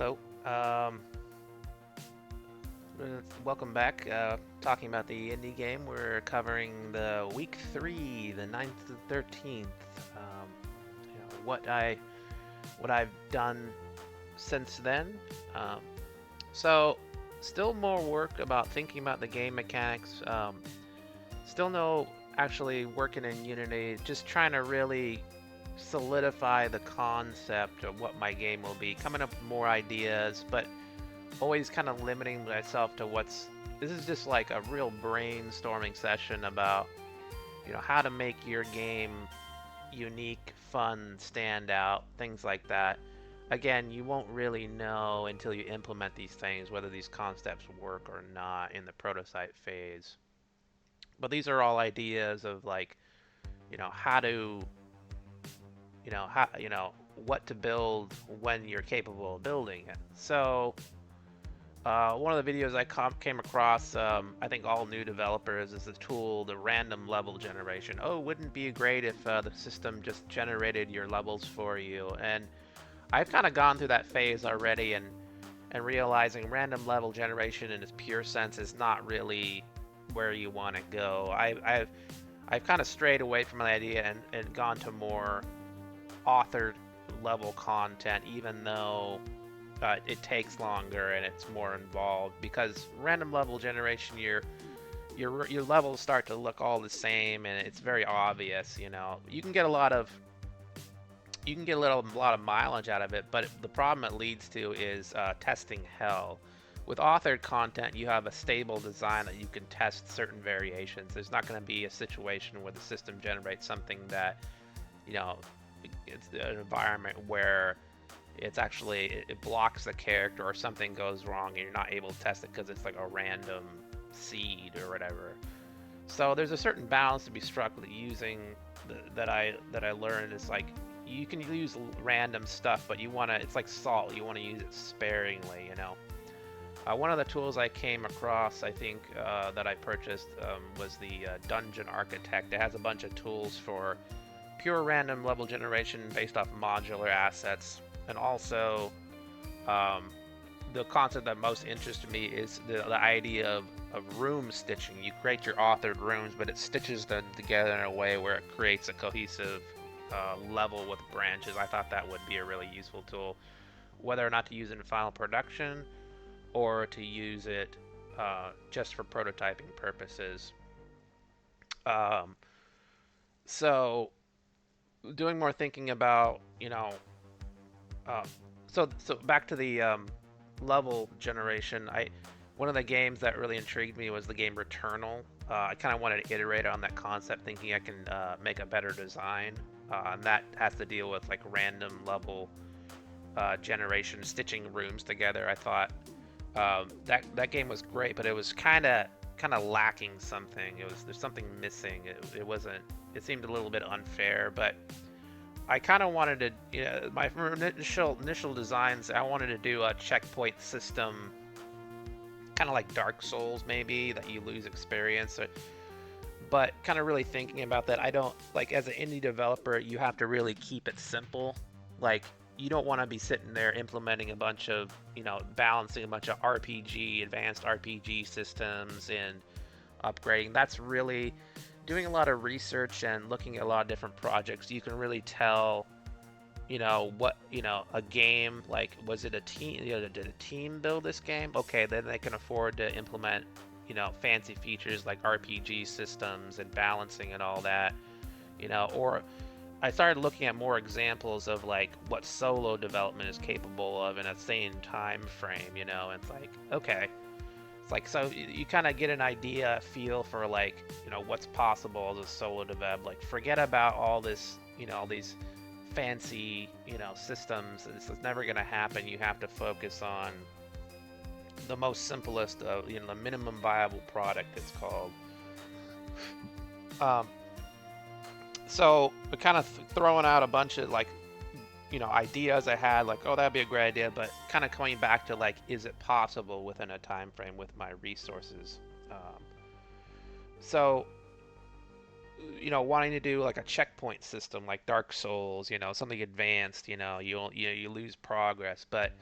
Hello. Welcome back. Talking about the indie game, we're covering the week three, the 9th to 13th. What I've done since then. Um, so, still more work about thinking about the game mechanics. Still no actually working in Unity. Just trying to really solidify the concept of what my game will be. Coming up with more ideas, but always kind of limiting myself to what's this is just like a real brainstorming session about how to make your game unique, fun, stand out, things like that. Again, you won't really know until you implement these things whether these concepts work or not in the prototype phase. But these are all ideas of like, how to, how, what to build when you're capable of building it. So, one of the videos I came across, I think all new developers, is the tool, the random level generation. Oh, wouldn't it be great if the system just generated your levels for you? And I've kind of gone through that phase already, and realizing random level generation in its pure sense is not really where you want to go. I've kind of strayed away from the idea and gone to more authored level content, even though it takes longer and it's more involved, because random level generation, your levels start to look all the same and it's very obvious. You can get a lot of mileage out of it, but the problem it leads to is testing hell. With authored content, you have a stable design that you can test certain variations. There's not going to be a situation where the system generates something that, you know, it's an environment where it blocks the character or something goes wrong and you're not able to test it because it's like a random seed or whatever. So there's a certain balance to be struck with using that I learned. It's like you can use random stuff, but it's like salt. You want to use it sparingly. One of the tools I came across, I think, that I purchased was the Dungeon Architect. It has a bunch of tools for pure random level generation based off modular assets, and also um, the concept that most interested me is the idea of room stitching. You create your authored rooms, but it stitches them together in a way where it creates a cohesive level with branches. I thought that would be a really useful tool, whether or not to use it in final production or to use it just for prototyping purposes. Um, so, doing more thinking about, uh, so back to the level generation. One of the games that really intrigued me was the game Returnal. I kind of wanted to iterate on that concept, thinking I can make a better design, and that has to deal with like random level generation, stitching rooms together. I thought that game was great, but it was kind of lacking something. There's something missing. It wasn't. It seemed a little bit unfair, but I kind of wanted to, my initial designs, I wanted to do a checkpoint system, kind of like Dark Souls maybe, that you lose experience. But kind of really thinking about that, I don't like, as an indie developer, you have to really keep it simple. Like, you don't want to be sitting there implementing a bunch of, balancing a bunch of advanced RPG systems and upgrading. That's really doing a lot of research and looking at a lot of different projects. You can really tell, what, a game, like, was it a team, did a team build this game? Okay, then they can afford to implement, fancy features like RPG systems and balancing and all that, or I started looking at more examples of like what solo development is capable of in a same time frame, and it's like, okay, it's like, so you kind of get an idea, a feel for like, what's possible as a solo dev. Like, forget about all this, all these fancy, systems. This is never going to happen. You have to focus on the most simplest, the minimum viable product, it's called. Um, so kind of throwing out a bunch of like, ideas I had, like, oh, that'd be a great idea, but kind of coming back to like, is it possible within a time frame with my resources? Um, so, wanting to do like a checkpoint system like Dark Souls, something advanced, you lose progress, but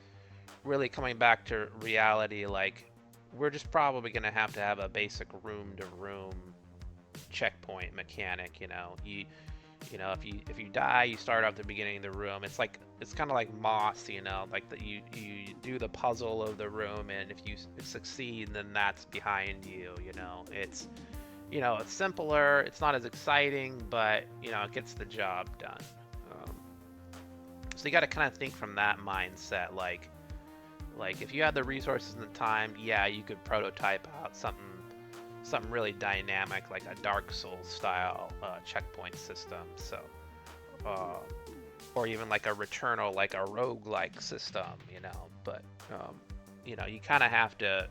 really coming back to reality, like we're just probably gonna have to have a basic room to room checkpoint mechanic. If you die, you start off the beginning of the room. It's kind of like Moss, like that you do the puzzle of the room, and if you succeed, then that's behind you. It's simpler. It's not as exciting, but it gets the job done. Um, so you got to kind of think from that mindset, like if you had the resources and the time, yeah, you could prototype out something really dynamic, like a Dark Souls style checkpoint system. So, uh, or even like a Returnal, like a roguelike system, But you kind of have to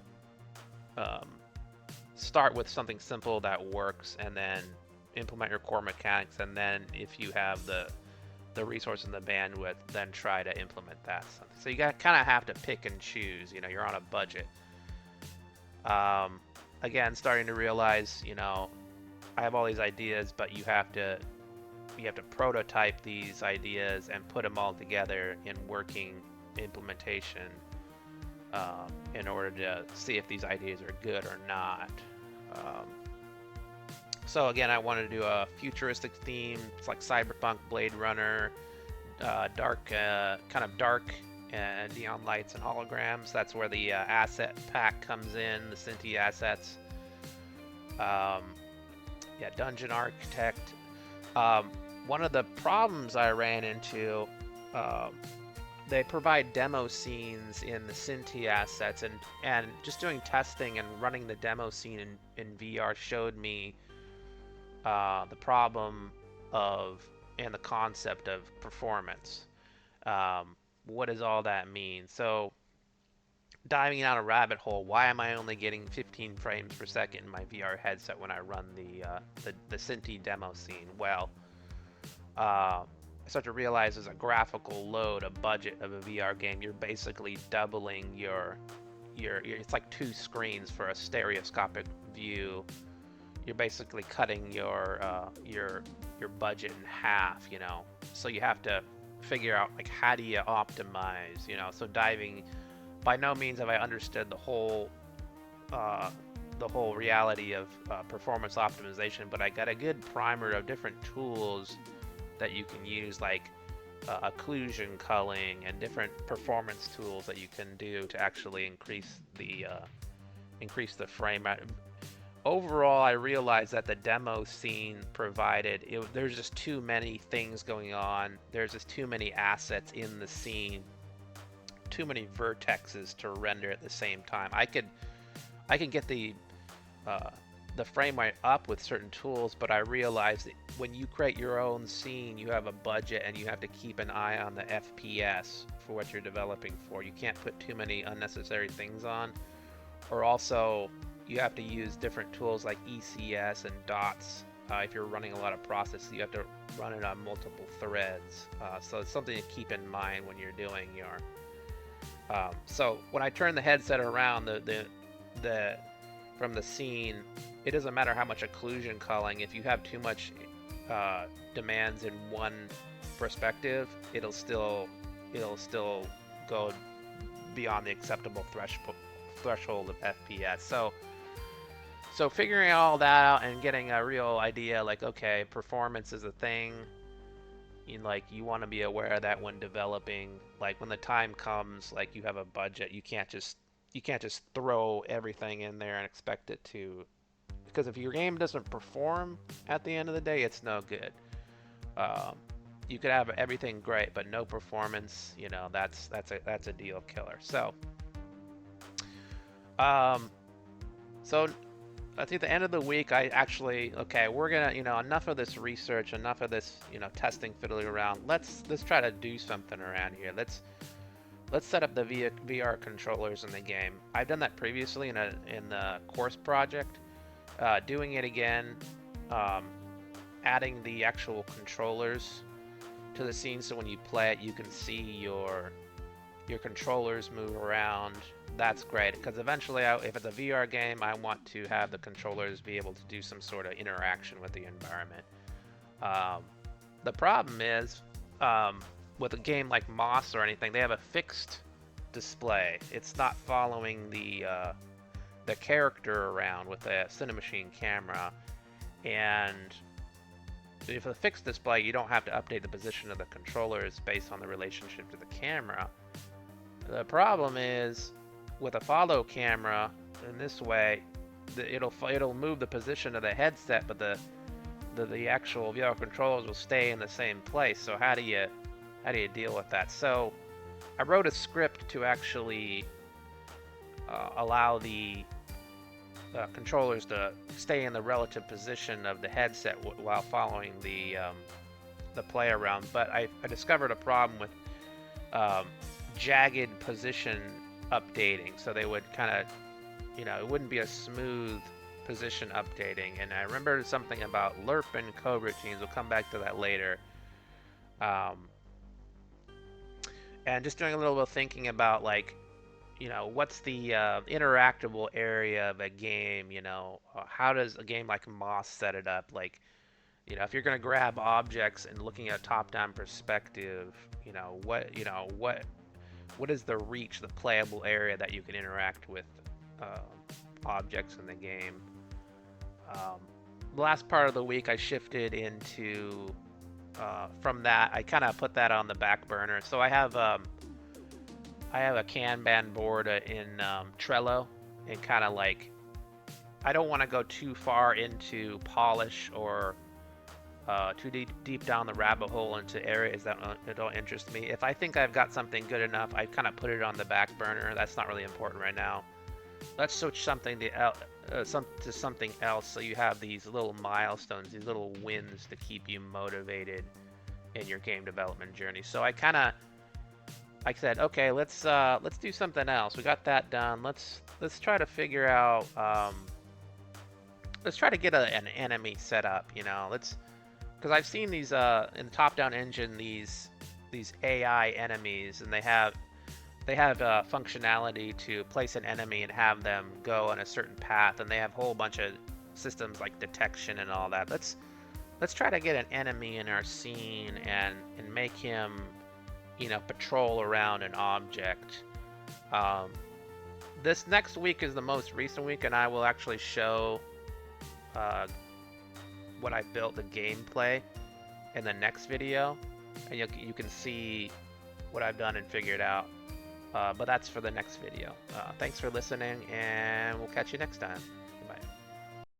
um, start with something simple that works, and then implement your core mechanics, and then if you have the resource and the bandwidth, then try to implement that. So you got kind of have to pick and choose. You're on a budget. Again, starting to realize, I have all these ideas, but you have to prototype these ideas and put them all together in working implementation in order to see if these ideas are good or not. So again, I wanted to do a futuristic theme. It's like Cyberpunk, Blade Runner, dark, kind of dark, neon lights and holograms. That's where the asset pack comes in, the Cinti assets. Dungeon Architect. One of the problems I ran into, they provide demo scenes in the Cinti assets, and just doing testing and running the demo scene in VR showed me the problem and the concept of performance. What does all that mean? So, diving down a rabbit hole, why am I only getting 15 frames per second in my VR headset when I run the Cinti demo scene? Well, I start to realize as a graphical load, a budget of a VR game, you're basically doubling your it's like two screens for a stereoscopic view. You're basically cutting your budget in half, So you have to figure out, like, how do you optimize, So by no means have I understood the whole reality of performance optimization, but I got a good primer of different tools that you can use, like occlusion culling and different performance tools that you can do to actually increase the frame rate. Overall, I realized that the demo scene there's just too many things going on. There's just too many assets in the scene, too many vertexes to render at the same time. I can get the frame rate up with certain tools, but I realized that when you create your own scene, you have a budget and you have to keep an eye on the FPS for what you're developing for. You can't put too many unnecessary things on, or also you have to use different tools like ECS and DOTS. If you're running a lot of processes, you have to run it on multiple threads. So it's something to keep in mind when you're doing your. So when I turn the headset around, from the scene, it doesn't matter how much occlusion culling. If you have too much demands in one perspective, it'll still go beyond the acceptable threshold of FPS. So figuring all that out and getting a real idea, like, okay, performance is a thing. You want to be aware that when developing, like when the time comes, like you have a budget, you can't just throw everything in there and expect it to, because if your game doesn't perform at the end of the day, it's no good. You could have everything great, but no performance, that's a deal killer. So I think the end of the week, we're gonna, enough of this research, enough of this, testing, fiddling around. Let's try to do something around here. Let's set up the VR controllers in the game. I've done that previously in the course project. Doing it again, adding the actual controllers to the scene, so when you play it, you can see your controllers move around. That's great, because eventually, if it's a VR game, I want to have the controllers be able to do some sort of interaction with the environment. The problem is, with a game like Moss or anything, they have a fixed display. It's not following the character around with the Cinemachine camera. And if a fixed display, you don't have to update the position of the controllers based on the relationship to the camera. The problem is with a follow camera, in this way, it'll move the position of the headset, but the actual VR controllers will stay in the same place. So how do you deal with that? So I wrote a script to actually allow the controllers to stay in the relative position of the headset while following the play around. But I discovered a problem with jagged position updating, so they would kind of, it wouldn't be a smooth position updating. And I remember something about lerp and coroutines. We'll come back to that later. And just doing a little bit of thinking about, like, what's the interactable area of a game? How does a game like Moss set it up? Like, if you're going to grab objects and looking at a top-down perspective, what is the reach, the playable area that you can interact with objects in the game? The last part of the week, I shifted into from that. I kind of put that on the back burner. So I have a Kanban board in Trello, and kind of like, I don't want to go too far into polish or too deep down the rabbit hole into areas that don't interest me. If I think I've got something good enough, I kind of put it on the back burner. That's not really important right now. Let's switch something to something else, so you have these little milestones, these little wins to keep you motivated in your game development journey. So I said, okay, let's do something else. We got that done. Let's try to figure out. Let's try to get an enemy set up. Because I've seen these in the top-down engine, these AI enemies, and they have functionality to place an enemy and have them go on a certain path, and they have a whole bunch of systems like detection and all that. Let's try to get an enemy in our scene and make him, patrol around an object. This next week is the most recent week, and I will actually show what I built, the gameplay, in the next video, and you can see what I've done and figured out. But that's for the next video. Thanks for listening, and we'll catch you next time.